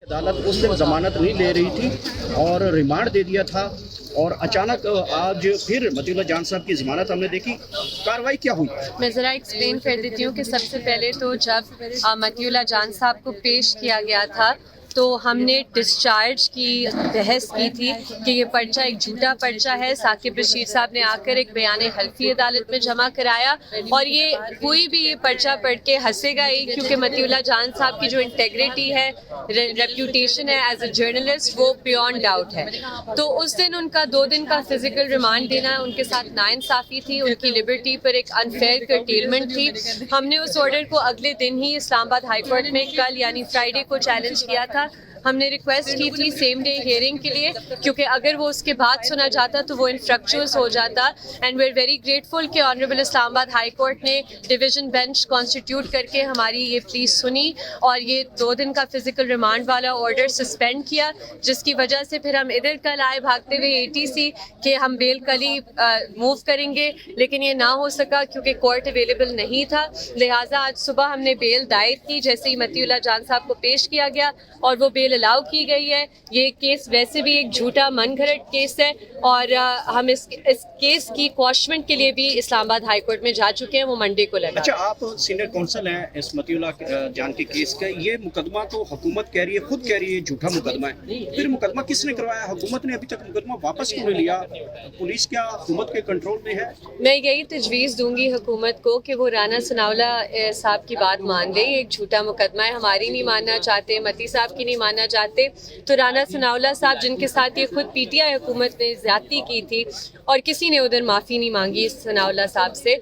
عدالت اس دن ضمانت نہیں لے رہی تھی اور ریمانڈ دے دیا تھا، اور اچانک آج پھر مطیع اللہ جان صاحب کی ضمانت ہم نے دیکھی. کارروائی کیا ہوئی؟ میں ذرا ایکسپلین کر دیتی ہوں کہ سب سے پہلے تو جب مطیع اللہ جان صاحب کو پیش کیا گیا تھا تو ہم نے ڈسچارج کی بحث کی تھی کہ یہ پرچہ ایک جھوٹا پرچہ ہے. ثاقب رشید صاحب نے آ کر ایک بیان حلفی عدالت میں جمع کرایا، اور یہ کوئی بھی یہ پرچہ پڑھ کے ہنسے گا ہی، کیونکہ مطیع اللہ جان صاحب کی جو انٹیگریٹی ہے، ریپیوٹیشن ہے ایز اے جرنلسٹ، وہ بیونڈ ڈاؤٹ ہے. تو اس دن ان کا 2 دن کا فزیکل ریمانڈ دینا ان کے ساتھ ناانصافی تھی، ان کی لبرٹی پر ایک انفیئر کرٹیلمنٹ تھی. ہم نے اس آرڈر کو اگلے دن ہی اسلام آباد ہائی کورٹ میں کل یعنی فرائیڈے کو چیلنج کیا تھا. ہم نے ریکویسٹ کی تھی سیم ڈے ہیئرنگ کے لیے، کیونکہ اگر وہ اس کے بعد سنا جاتا تو وہ انفریکچوئس ہو جاتا. And we are very grateful کہ honourable Islamabad high court نے ڈویژن بینچ کانسٹیٹیوٹ کر کے ہماری یہ پلی سنی اور یہ 2 دن کا فزیکل ریمانڈ والا آرڈر سسپینڈ کیا، جس کی وجہ سے پھر ہم ادھر کل آئے بھاگتے ہوئے ATC کہ ہم بیل کل ہی موو کریں گے، لیکن یہ نہ ہو سکا کیونکہ کورٹ اویلیبل نہیں تھا. لہٰذا آج صبح ہم نے بیل دائر کی جیسے ہی مطیع اللہ جان صاحب کو پیش کیا گیا، اور وہ بیل الاؤ کی گئی ہے. یہ کیس ویسے بھی ایک جھوٹا من گھڑت کیس ہے، اور ہم اس کیس کی کواشمنٹ کے لیے بھی اسلام آباد ہائی کورٹ میں جا چکے ہیں، وہ منڈے کو لگا. اچھا، آپ سینئر کونسل ہیں اس مطیع اللہ جان کے کیس کا. یہ مقدمہ تو حکومت کہہ رہی ہے، خود کہہ رہی ہے جھوٹا مقدمہ ہے. پھر مقدمہ کس نے کروایا؟ حکومت نے ابھی تک مقدمہ واپس کیوں نہیں لیا؟ پولیس کیا حکومت کے کنٹرول میں ہے؟ میں یہی تجویز دوں گی حکومت کو کہ وہ رانا ثناءاللہ صاحب کی بات مان لے. ایک جھوٹا مقدمہ ہے، ہماری نہیں ماننا چاہتے، متی صاحب کی نہیں ماننا چاہتے، تو رانا ثناءاللہ صاحب جن کے ساتھ یہ خود PTI حکومت نے زیادتی کی تھی اور کسی نے ادھر معافی نہیں مانگی ثناءاللہ صاحب سے،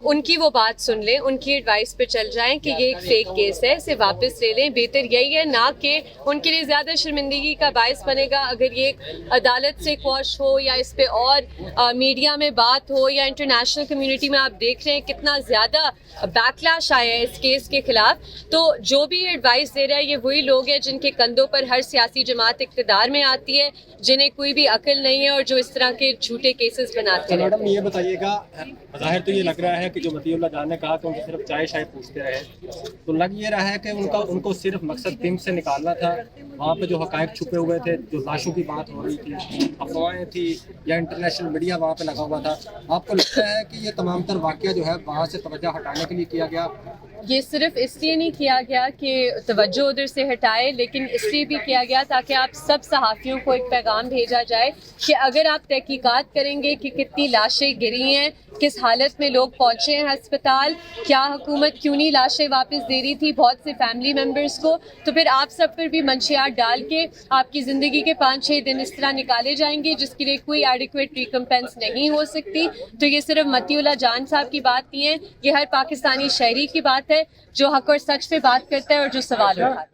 ان کی وہ بات سن لیں، ان کی ایڈوائس پہ چل جائیں کہ یہ ایک فیک کیس ہے، اسے واپس لے لیں. بہتر یہی ہے، نہ کہ ان کے لیے زیادہ شرمندگی کا باعث بنے گا اگر یہ عدالت سے کوش ہو یا اس پہ اور میڈیا میں بات ہو یا انٹرنیشنل کمیونٹی میں. آپ دیکھ رہے ہیں کتنا زیادہ بیکلاش آیا ہے اس کیس کے خلاف. تو جو بھی ایڈوائس دے رہا ہے یہ وہی لوگ ہیں جن کے کندھوں پر ہر سیاسی جماعت اقتدار میں آتی ہے، جنہیں کوئی بھی عقل نہیں ہے اور جو اس طرح کے جھوٹے کیسز بناتے ہیں. میڈم یہ بتائیے گا، ظاہر تو یہ لگ رہا ہے کہ جو مطیع اللہ جان نے کہا کہ ان کو صرف چائے شائے پوچھتے رہے، تو لگ یہ رہا ہے کہ ان کو صرف مقصد ٹیم سے نکالنا تھا. وہاں پہ جو حقائق چھپے ہوئے تھے، جو لاشوں کی بات ہو رہی تھی، افواہیں تھی، یا انٹرنیشنل میڈیا وہاں پہ لگا ہوا تھا، آپ کو لگتا ہے کہ یہ تمام تر واقعہ جو ہے وہاں سے توجہ ہٹانے کے لیے کیا گیا؟ یہ صرف اس لیے نہیں کیا گیا کہ توجہ ادھر سے ہٹائے، لیکن اس لیے بھی کیا گیا تاکہ آپ سب صحافیوں کو ایک پیغام بھیجا جائے کہ اگر آپ تحقیقات کریں گے کہ کتنی لاشیں گری ہیں، کس حالت میں لوگ پہنچے ہیں ہسپتال، کیا حکومت کیوں نہیں لاشیں واپس دے رہی تھی بہت سے فیملی ممبرس کو، تو پھر آپ سب پر بھی منشیات ڈال کے آپ کی زندگی کے 5-6 دن اس طرح نکالے جائیں گے جس کے لیے کوئی ایڈیکویٹ ریکمپنس نہیں ہو سکتی. تو یہ صرف مطیع اللہ جان صاحب کی بات نہیں ہے، یہ ہر پاکستانی شہری کی بات ہے جو حق اور سچ پہ بات کرتا ہے اور جو سوال اٹھاتا ہے.